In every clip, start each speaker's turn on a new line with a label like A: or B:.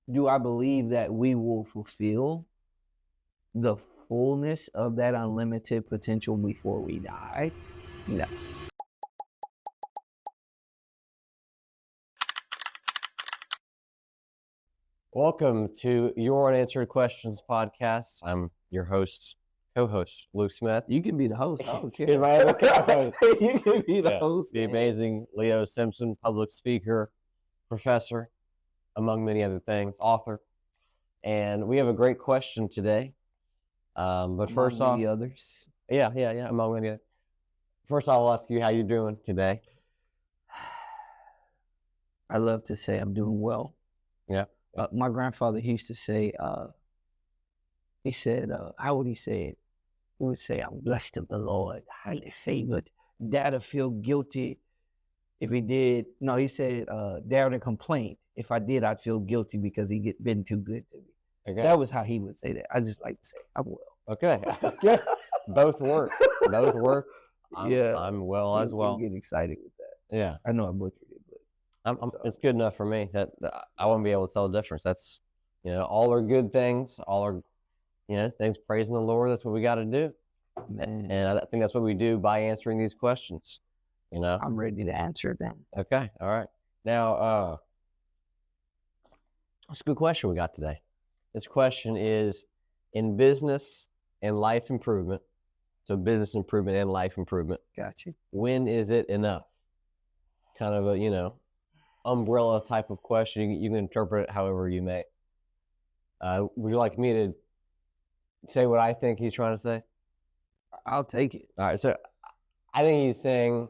A: do I believe that we will fulfill the fullness of that unlimited potential before we die? No.
B: Welcome to Your Unanswered Questions podcast. I'm your co-host, Luke Smith.
A: You can be the host. I don't care.
B: Here's my other co-host.
A: You can be the host.
B: The amazing Leo Simpson, public speaker, professor, among many other things, author. And we have a great question today. But first off,
A: others.
B: Yeah, among many others. First off, I'll ask you how you're doing today.
A: I love to say I'm doing well.
B: Yeah.
A: My grandfather, he used to say, he said, how would he say it? He would say, I'm blessed of the Lord, highly favored. Dad would feel guilty if he did. No, he said, Dad would complain. If I did, I'd feel guilty because he been too good to me.
B: Okay.
A: That was how he would say that. I just like to say, I'm well.
B: Okay. Yeah. Both work.
A: Yeah.
B: I'm well as well.
A: You get excited with that.
B: Yeah.
A: I know I butchered it, but
B: it's good enough for me that I won't be able to tell the difference. That's, all are good things. All are, things praising the Lord. That's what we got to do.
A: Man.
B: And I think that's what we do by answering these questions.
A: I'm ready to answer them.
B: Okay. All right. Now, it's a good question we got today. This question is, in business and life improvement, so business improvement and life improvement.
A: Gotcha.
B: When is it enough? Kind of a, umbrella type of question. You can interpret it however you may. Would you like me to say what I think he's trying to say?
A: I'll take it.
B: All right. So I think he's saying,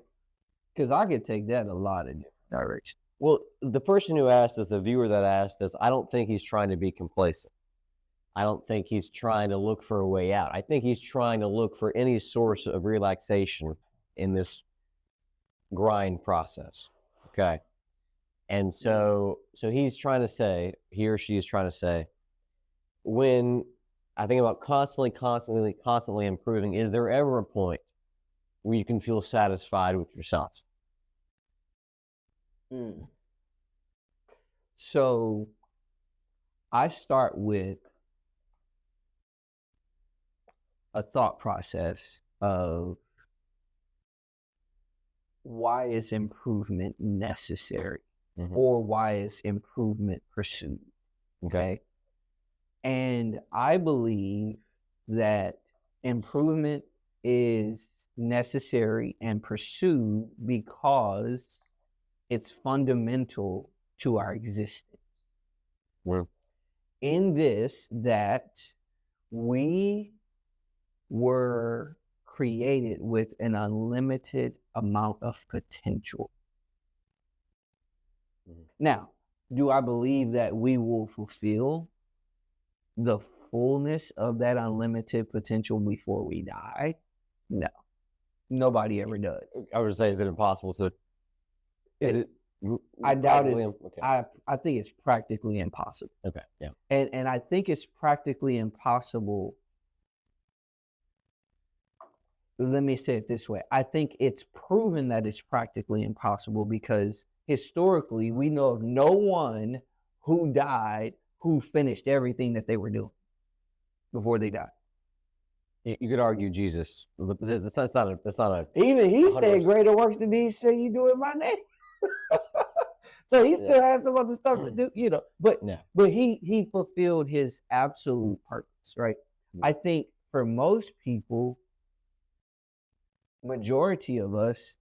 A: because I could take that a lot of different directions.
B: Well, the person who asked this, the viewer that asked this, I don't think he's trying to be complacent. I don't think he's trying to look for a way out. I think he's trying to look for any source of relaxation in this grind process. Okay. And so he's trying to say, he or she is trying to say, when I think about constantly improving, is there ever a point where you can feel satisfied with yourself?
A: So I start with a thought process of why is improvement necessary, or why is improvement pursued? Okay. And I believe that improvement is necessary and pursued because it's fundamental to our existence.
B: Yeah.
A: In this, that we were created with an unlimited amount of potential. Now, do I believe that we will fulfill the fullness of that unlimited potential before we die? No. Nobody ever does.
B: I would say, is it impossible to?
A: I doubt it.
B: Okay.
A: I think it's practically impossible.
B: Okay. Yeah.
A: And I think it's practically impossible. Let me say it this way. I think it's proven that it's practically impossible because historically we know of no one who died who finished everything that they were doing before they died.
B: You could argue Jesus. That's not a.
A: Even he said, "Greater works than these shall you do in my name." So he still has some other stuff to do, But he fulfilled his absolute purpose, right?
B: Yeah.
A: I think for most people, majority of us,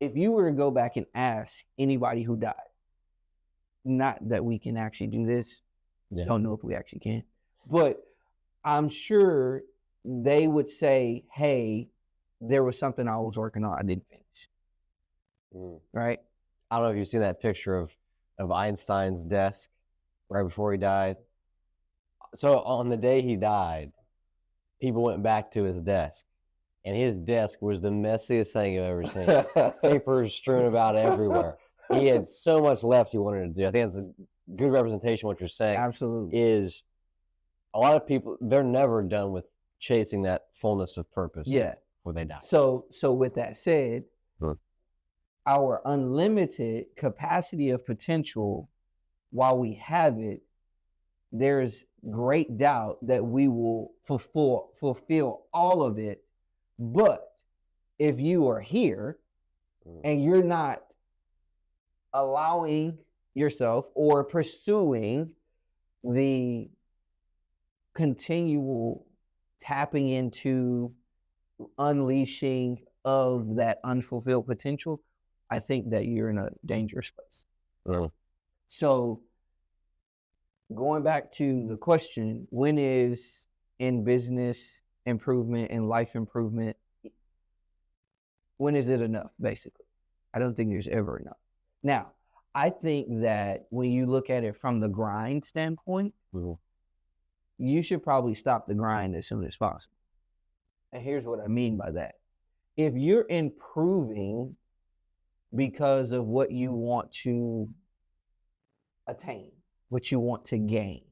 A: if you were to go back and ask anybody who died, not that we can actually do this, don't know if we actually can, but I'm sure they would say, hey, there was something I was working on, I didn't finish. Right?
B: I don't know if you've seen that picture of Einstein's desk right before he died. So on the day he died, people went back to his desk, and his desk was the messiest thing I've ever seen. Papers strewn about everywhere. He had so much left he wanted to do. I think that's a good representation of what you're saying.
A: Absolutely.
B: Is a lot of people, they're never done with chasing that fullness of purpose.
A: Yeah.
B: Before they die.
A: So with that said, our unlimited capacity of potential while we have it, there's great doubt that we will fulfill all of it. But if you are here and you're not allowing yourself or pursuing the continual tapping into unleashing of that unfulfilled potential, I think that you're in a dangerous place. So going back to the question, when is in business improvement and life improvement, when is it enough, basically? I don't think there's ever enough. Now, I think that when you look at it from the grind standpoint, you should probably stop the grind as soon as possible. And here's what I mean by that. If you're improving because of what you want to attain, what you want to gain,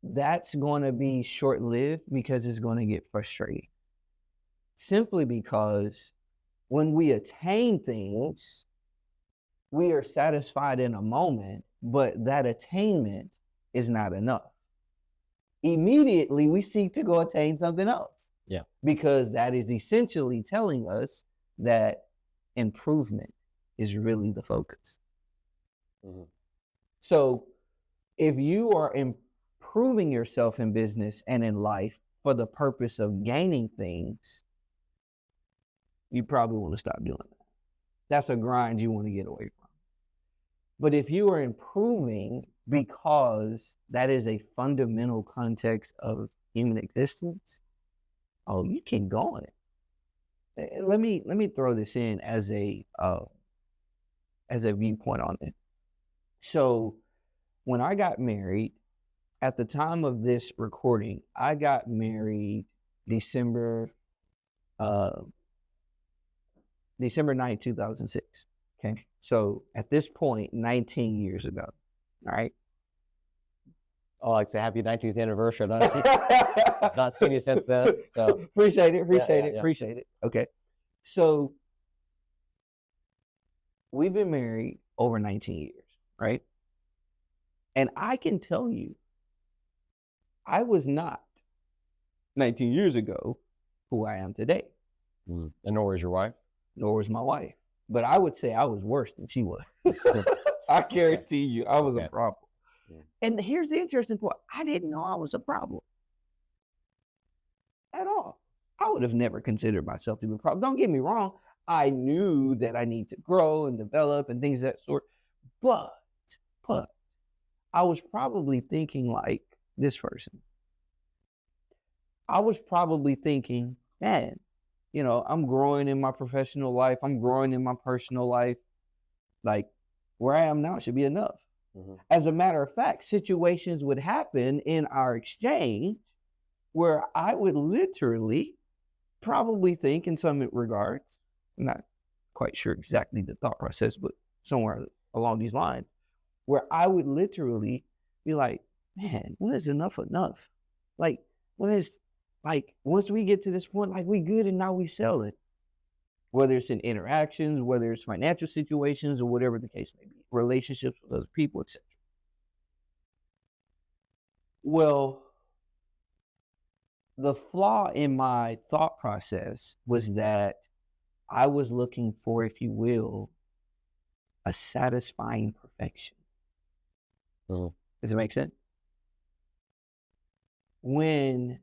A: that's going to be short-lived because it's going to get frustrating. Simply because when we attain things, we are satisfied in a moment, but that attainment is not enough. Immediately, we seek to go attain something else.
B: Yeah. Because
A: that is essentially telling us that improvement is really the focus. So if you are improving yourself in business and in life for the purpose of gaining things, you probably want to stop doing that. That's a grind you want to get away from. But if you are improving because that is a fundamental context of human existence, oh, you keep going. Let me throw this in as a viewpoint on it. So when I got married, at the time of this recording, I got married December 9th, 2006. Okay. So at this point, 19 years ago. All right.
B: Oh, I'd say happy 19th anniversary. I've not seen you since then. So
A: appreciate it. Okay. So we've been married over 19 years, right? And I can tell you, I was not 19 years ago who I am today.
B: And nor was your wife?
A: Nor was my wife. But I would say I was worse than she was. I guarantee you, I was a problem. And here's the interesting part. I didn't know I was a problem at all. I would have never considered myself to be a problem. Don't get me wrong. I knew that I need to grow and develop and things of that sort. But I was probably thinking like this person. I was probably thinking, man, I'm growing in my professional life. I'm growing in my personal life. Like where I am now should be enough. As a matter of fact, situations would happen in our exchange where I would literally probably think in some regards, I'm not quite sure exactly the thought process, but somewhere along these lines, where I would literally be like, man, when is enough enough? Like, once we get to this point, like we good and now we sell it. Whether it's in interactions, whether it's financial situations or whatever the case may be, relationships with other people, etc. Well, the flaw in my thought process was that I was looking for, if you will, a satisfying perfection. Does it make sense? When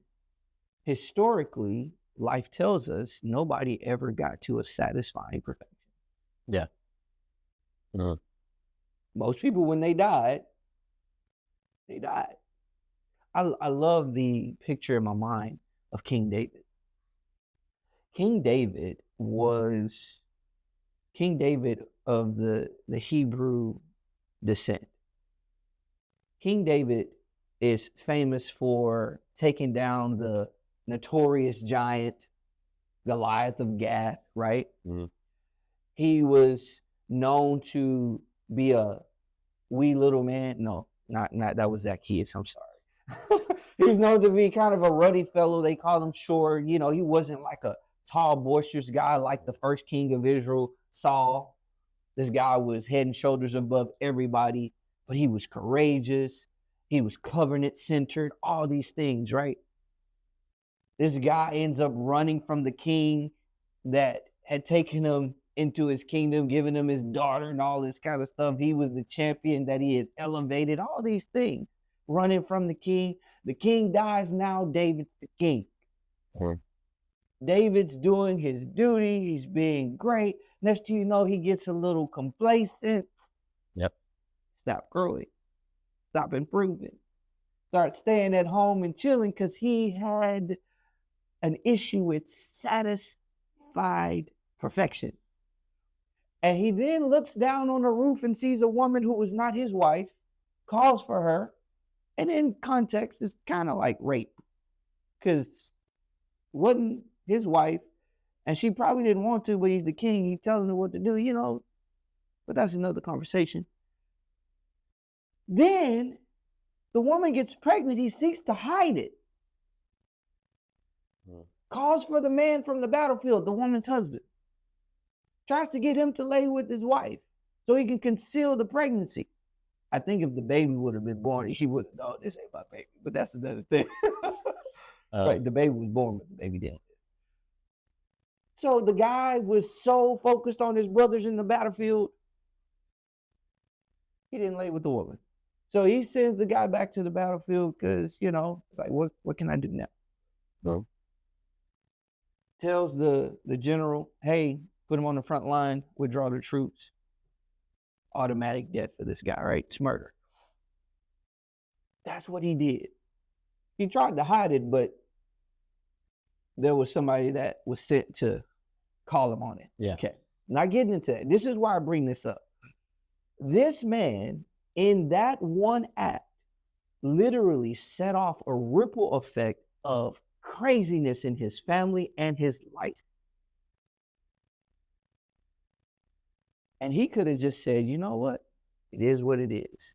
A: historically, life tells us nobody ever got to a satisfying perfection.
B: Yeah.
A: Most people, when they died, they died. I love the picture in my mind of King David. King David was King David of the Hebrew descent. King David is famous for taking down the notorious giant Goliath of Gath, right? He was known to be a wee little man. No, not that was Zacchaeus. I'm sorry. He's known to be kind of a ruddy fellow. They called him short. He wasn't like a tall, boisterous guy like the first king of Israel, Saul. This guy was head and shoulders above everybody, but he was courageous. He was covenant centered, all these things, right? This guy ends up running from the king that had taken him into his kingdom, giving him his daughter and all this kind of stuff. He was the champion that he had elevated, all these things, running from the king. The king dies, now David's the king. David's doing his duty. He's being great. Next thing you know, he gets a little complacent.
B: Yep.
A: Stop growing. Stop improving. Start staying at home and chilling because he had an issue with satisfied perfection. And he then looks down on the roof and sees a woman who was not his wife, calls for her, and in context, it's kind of like rape because wasn't his wife, and she probably didn't want to, but he's the king. He's telling her what to do, you know, but that's another conversation. Then the woman gets pregnant. He seeks to hide it. Calls for the man from the battlefield, the woman's husband. Tries to get him to lay with his wife so he can conceal the pregnancy. I think if the baby would have been born, he would have, oh, this ain't my baby. But that's another thing. Right, the baby was born, but the baby didn't. So the guy was so focused on his brothers in the battlefield, he didn't lay with the woman. So he sends the guy back to the battlefield because, you know, it's like, what can I do now? So tells the general, hey, put him on the front line, withdraw the troops. Automatic death for this guy, right? It's murder. That's what he did. He tried to hide it, but there was somebody that was sent to call him on it.
B: Yeah.
A: Okay. Not getting into that. This is why I bring this up. This man, in that one act, literally set off a ripple effect of craziness in his family and his life. And he could have just said, you know what? It is what it is.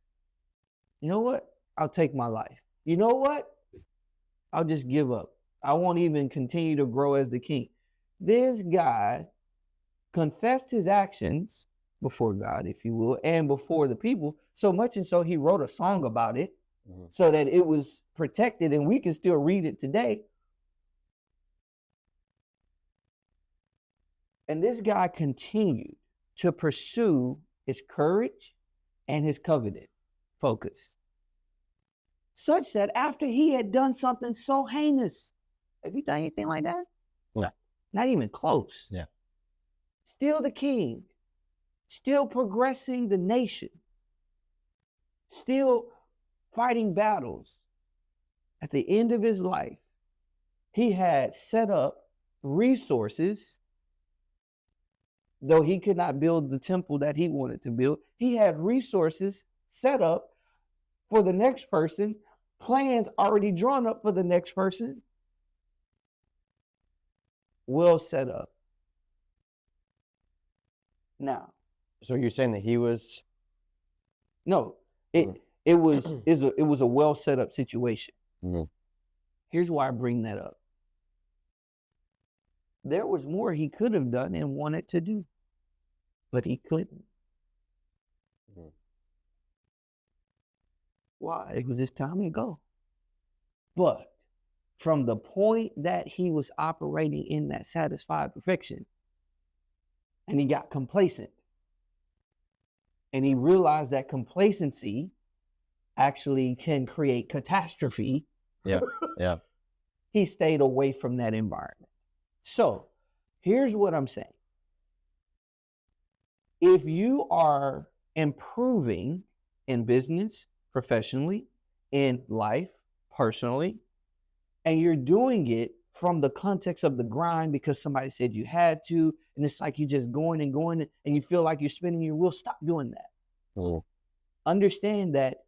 A: You know what? I'll take my life. You know what? I'll just give up. I won't even continue to grow as the king. This guy confessed his actions before God, if you will, and before the people, so much and so he wrote a song about it so that it was protected and we can still read it today. And this guy continued to pursue his courage and his covenant focus, such that after he had done something so heinous, have you done anything like that?
B: No.
A: Not even close.
B: Yeah.
A: Still the king, still progressing the nation, still fighting battles. At the end of his life, he had set up resources. Though he could not build the temple that he wanted to build, he had resources set up for the next person, plans already drawn up for the next person. Well set up. Now,
B: So you're saying that he was?
A: no, it was a well set up situation. Here's why I bring that up. There was more he could have done and wanted to do, but he couldn't. Why? It was his time to go. But from the point that he was operating in that satisfied perfection, and he got complacent, and he realized that complacency actually can create catastrophe.
B: Yeah.
A: He stayed away from that environment. So here's what I'm saying. If you are improving in business, professionally, in life, personally, and you're doing it from the context of the grind because somebody said you had to, and it's like you're just going and going and you feel like you're spinning your wheel, stop doing that. Understand that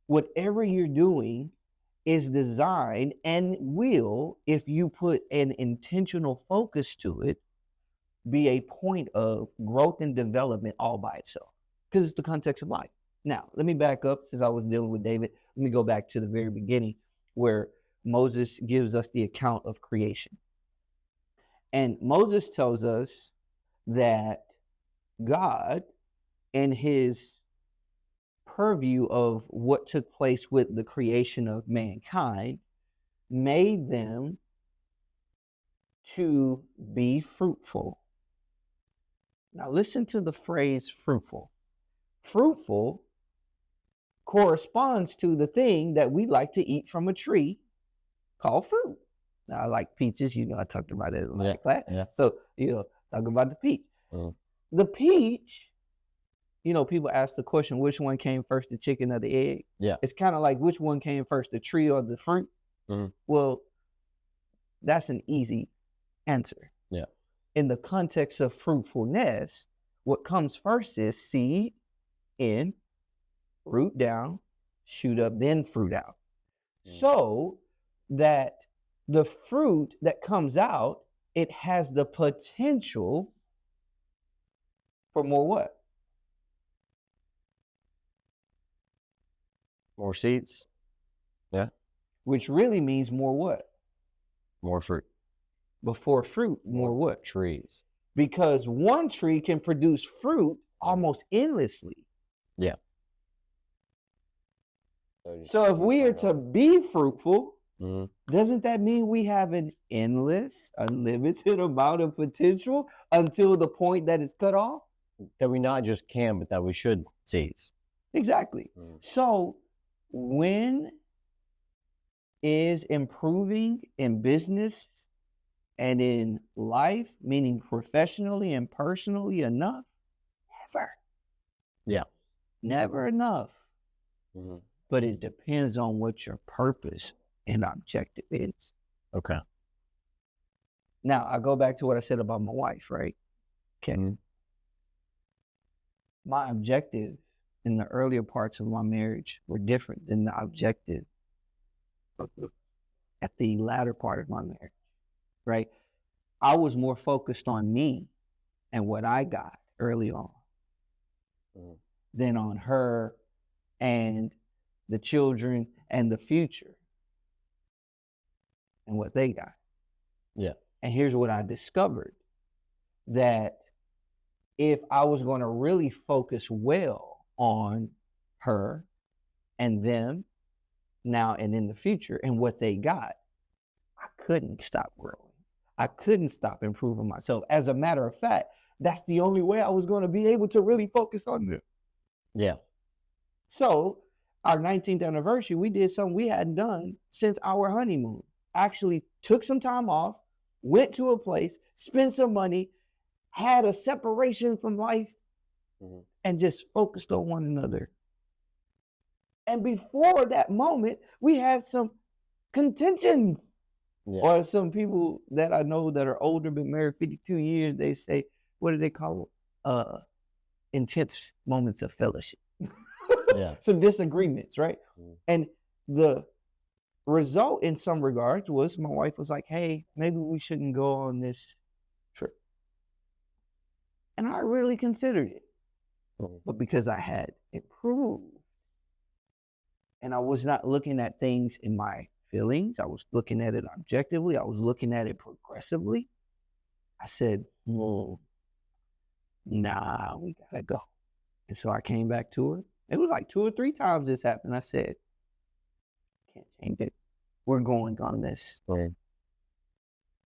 A: whatever you're doing is designed and will, if you put an intentional focus to it, be a point of growth and development all by itself, because it's the context of life. Now, let me back up since I was dealing with David. Let me go back to the very beginning where Moses gives us the account of creation. And Moses tells us that God in his purview of what took place with the creation of mankind, made them to be fruitful. Now listen to the phrase fruitful. Fruitful corresponds to the thing that we like to eat from a tree called fruit. Now I like peaches, I talked about it in my class.
B: Yeah.
A: So, talk about the peach. The peach, people ask the question, which one came first, the chicken or the egg?
B: Yeah.
A: It's kind of like which one came first, the tree or the fruit? Well, that's an easy answer.
B: Yeah.
A: In the context of fruitfulness, what comes first is seed in, root down, shoot up, then fruit out. So that the fruit that comes out, it has the potential for more what?
B: More seeds. Yeah.
A: Which really means more what?
B: More fruit.
A: Before fruit, more what?
B: Trees.
A: Because one tree can produce fruit almost endlessly.
B: Yeah.
A: So if we are to be fruitful, doesn't that mean we have an endless, unlimited amount of potential until the point that it's cut off?
B: That we not just can, but that we should seize.
A: Exactly. So when is improving in business and in life, meaning professionally and personally, enough? Never.
B: Yeah.
A: Never enough. But it depends on what your purpose and objective is.
B: Okay.
A: Now, I go back to what I said about my wife, right? Okay. My objective in the earlier parts of my marriage were different than the objective at the latter part of my marriage, right? I was more focused on me and what I got early on than on her and the children and the future and what they got.
B: Yeah.
A: And here's what I discovered, that if I was going to really focus well on her and them now and in the future and what they got, I couldn't stop growing. I couldn't stop improving myself. As a matter of fact, that's the only way I was going to be able to really focus on them.
B: Yeah.
A: So our 19th anniversary, we did something we hadn't done since our honeymoon. Actually took some time off, went to a place, spent some money, had a separation from life, and just focused on one another. And before that moment, we had some contentions. Yeah. Or some people that I know that are older, been married 52 years, they say, what do they call it? Intense moments of fellowship.
B: Yeah.
A: Some disagreements, right? And the result in some regards was my wife was like, hey, maybe we shouldn't go on this trip. And I really considered it. But because I had improved and I was not looking at things in my feelings, I was looking at it objectively, I was looking at it progressively, I said, nah, we gotta go. And so I came back to her. It was like 2 or 3 times this happened. I said, can't change it. We're going on this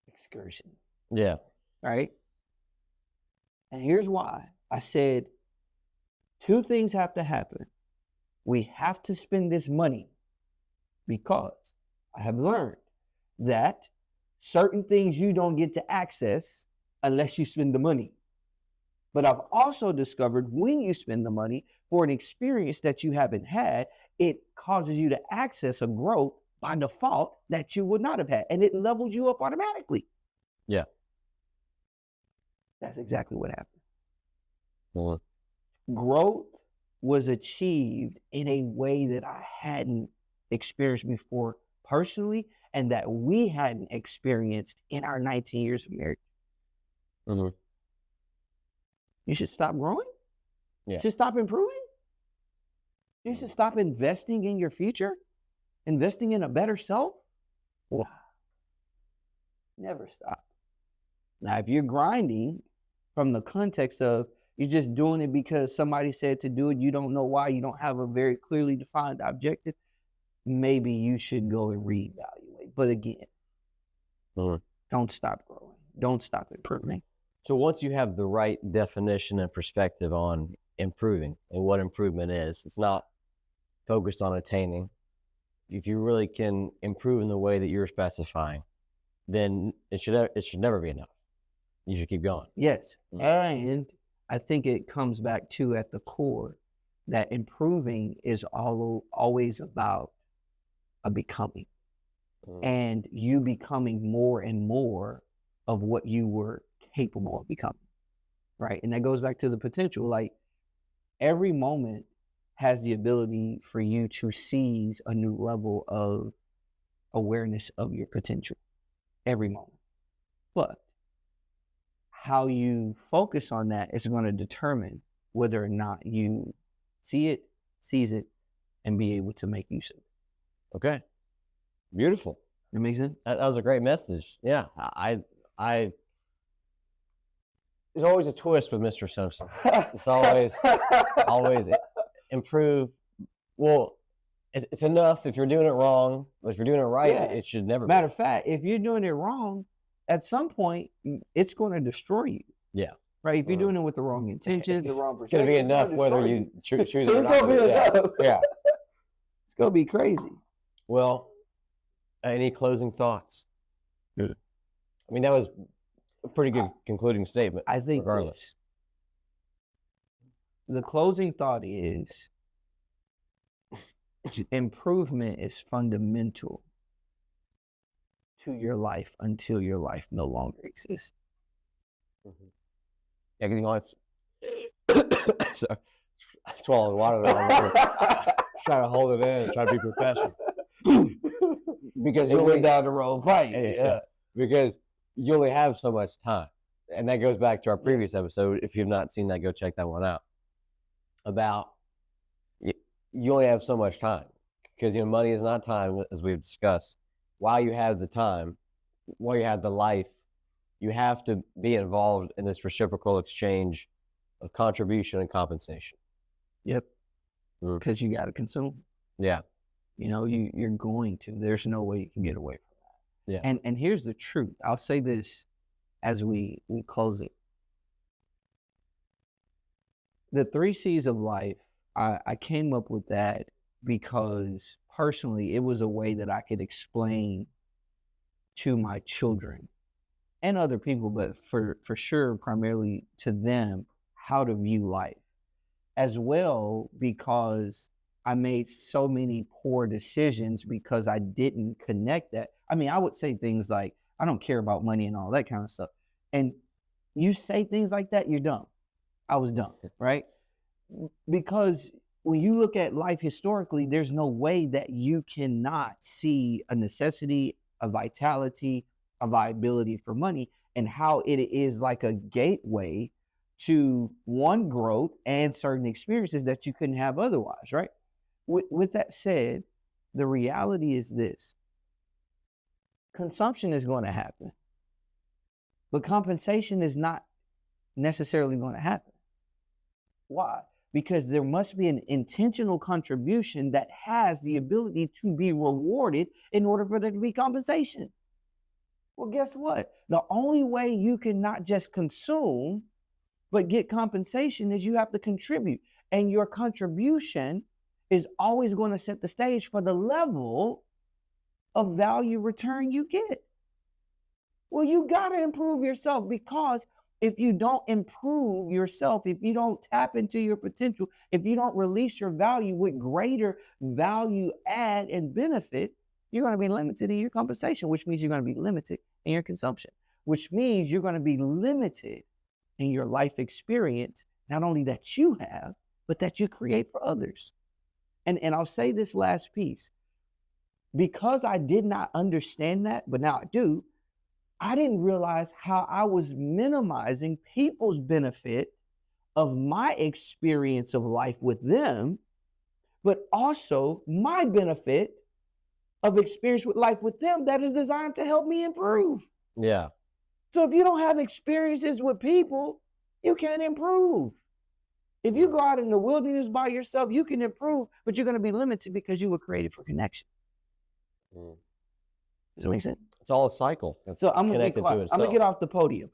A: excursion.
B: Yeah.
A: Right? And here's why. I said, 2 things have to happen. We have to spend this money because I have learned that certain things you don't get to access unless you spend the money. But I've also discovered when you spend the money for an experience that you haven't had, it causes you to access a growth by default that you would not have had. And it levels you up automatically.
B: Yeah.
A: That's exactly what happened.
B: Well,
A: growth was achieved in a way that I hadn't experienced before personally, and that we hadn't experienced in our 19 years of marriage. You should stop growing.
B: Yeah.
A: You should stop improving. You should stop investing in your future, investing in a better self. Wow. Never stop. Now, if you're grinding from the context of You're just doing it because somebody said to do it. You don't know why. You don't have a very clearly defined objective. Maybe you should go and reevaluate. But again, don't stop growing. Don't stop improving.
B: So once you have the right definition and perspective on improving and what improvement is, it's not focused on attaining. If you really can improve in the way that you're specifying, then it should never be enough. You should keep going.
A: Yes. And I think it comes back to, at the core, that improving is always about a becoming. And you becoming more and more of what you were capable of becoming, right? And that goes back to the potential. Like, every moment has the ability for you to seize a new level of awareness of your potential. Every moment. But how you focus on that is going to determine whether or not you see it, seize it, and be able to make use of it.
B: Okay. Beautiful.
A: That makes sense?
B: That was a great message. Yeah. There's always a twist with Mr. Simpson. It's always improve. Well, it's enough if you're doing it wrong, but if you're doing it right, it should never
A: Matter of fact, if you're doing it wrong, at some point, it's going to destroy you.
B: Yeah.
A: Right? If you're doing it with the wrong intentions, the wrong perspective,
B: it's going to be enough whether you choose it or not.
A: It's going to be enough.
B: Yeah.
A: It's going to be crazy.
B: Well, any closing thoughts?
A: Good.
B: I mean, that was a pretty good concluding statement.
A: I think
B: regardless.
A: The closing thought is improvement is fundamental to your life until your life no longer exists.
B: Yeah, getting life. So, I swallowed water there. Try to hold it in, try to be professional. Because
A: you went down the wrong pipe.
B: Yeah. Because you only have so much time. And that goes back to our previous episode. If you've not seen that, go check that one out. About you only have so much time. Because money is not time, as we've discussed. While you have the time, while you have the life, you have to be involved in this reciprocal exchange of contribution and compensation.
A: Yep. Because you got to consume.
B: Yeah.
A: You're going to. There's no way you can get away from that.
B: Yeah.
A: And here's the truth. I'll say this as we close it. The 3 C's of life, I came up with that because personally, it was a way that I could explain to my children and other people, but for sure, primarily to them, how to view life. As well, because I made so many poor decisions because I didn't connect that. I mean, I would say things like, I don't care about money and all that kind of stuff. And you say things like that, you're dumb. I was dumb, right? Because when you look at life historically, there's no way that you cannot see a necessity, a vitality, a viability for money, and how it is like a gateway to one growth and certain experiences that you couldn't have otherwise, right? With that said, the reality is this. Consumption is going to happen, but compensation is not necessarily going to happen. Why? Because there must be an intentional contribution that has the ability to be rewarded in order for there to be compensation. Well, guess what? The only way you can not just consume, but get compensation is you have to contribute. And your contribution is always going to set the stage for the level of value return you get. Well, you got to improve yourself, because if you don't improve yourself, if you don't tap into your potential, if you don't release your value with greater value add and benefit, you're going to be limited in your compensation, which means you're going to be limited in your consumption, which means you're going to be limited in your life experience, not only that you have, but that you create for others. And I'll say this last piece. Because I did not understand that, but now I do, I didn't realize how I was minimizing people's benefit of my experience of life with them, but also my benefit of experience with life with them that is designed to help me improve.
B: Yeah.
A: So if you don't have experiences with people, you can't improve. If you go out in the wilderness by yourself, you can improve, but you're going to be limited because you were created for connection. Does that make sense?
B: It's all a cycle. It's
A: so I'm gonna get off the podium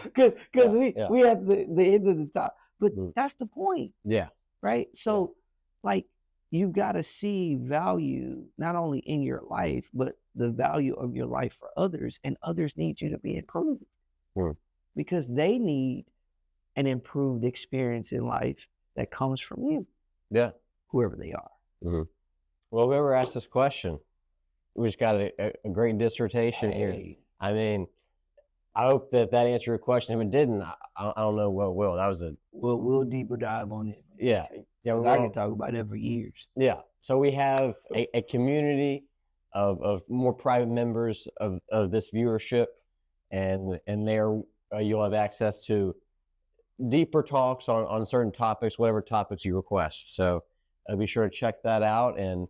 A: because we at the end of the top. But that's the point.
B: Yeah.
A: Right. So like you got to see value not only in your life, but the value of your life for others, and others need you to be improved because they need an improved experience in life that comes from you.
B: Yeah.
A: Whoever they are.
B: Well, whoever asked this question, we just got a great dissertation here. I mean, I hope that answered your question. If it didn't, I don't know what will. That was
A: we'll deeper dive on it.
B: Yeah.
A: I can talk about it for years.
B: Yeah. So we have a community of more private members of this viewership, and there you'll have access to deeper talks on certain topics, whatever topics you request. So be sure to check that out. And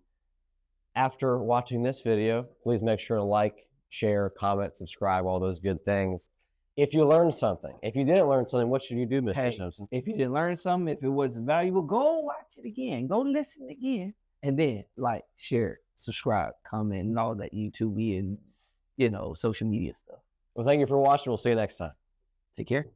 B: after watching this video, please make sure to like, share, comment, subscribe, all those good things. If you learned something, if you didn't learn something, what should you do, Mr. Simpson?
A: If you didn't learn something, if it wasn't valuable, go watch it again, go listen again, and then like, share, subscribe, comment, and all that YouTube and social media stuff.
B: Well, thank you for watching. We'll see you next time.
A: Take care.